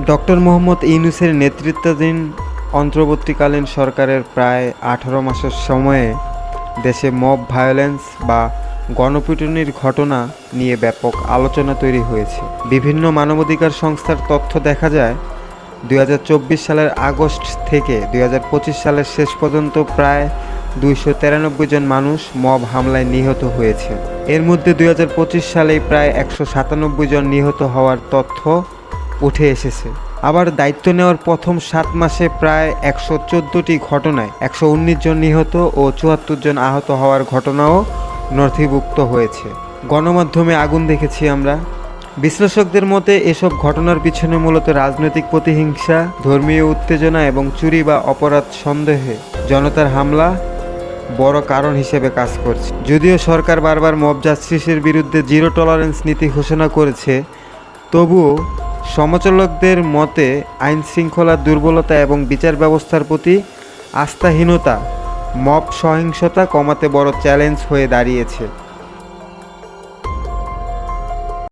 Doctor Mohammad ইউনূসের নেতৃত্বাধীন অন্তর্বর্তীকালীন সরকারের প্রায় 18 মাসের সময়ে দেশে মব ভায়োলেন্স বা গণপিটুনির ঘটনা নিয়ে ব্যাপক আলোচনা তৈরি হয়েছে। বিভিন্ন মানবাধিকার সংস্থার তথ্য দেখা যায় 2024 সালের আগস্ট থেকে 2025 সালের শেষ পর্যন্ত প্রায় 293 জন মানুষ মব হামলায় নিহত হয়েছে। এর মধ্যে 2025 সালেই প্রায় 197 জন নিহত হওয়ার তথ্য উঠে এসেছে। আবার দায়িত্ব নেওয়ার প্রথম 7 মাসে প্রায় 114টি ঘটনায় 119 জন নিহত ও 74 জন আহত হওয়ার ঘটনাও নথিভুক্ত হয়েছে। গণমাধ্যমে আগুন দেখেছি আমরা। বিশ্লেষকদের মতে এসব ঘটনার পিছনে মূলত রাজনৈতিক প্রতিহিংসা, ধর্মীয় উত্তেজনা এবং চুরি বা অপরাধ সন্দেহে জনতার হামলা বড় কারণ হিসেবে কাজ করছে। যদিও সরকার বারবার মব জাস্টিসের বিরুদ্ধে জিরো টলারেন্স নীতি ঘোষণা করেছে, তবুও সমালোচকদের মতে আইন শৃঙ্খলার দুর্বলতা এবং বিচার ব্যবস্থার প্রতি আস্থাহীনতা মব সহিংসতা কমাতে বড় চ্যালেঞ্জ হয়ে দাঁড়িয়েছে।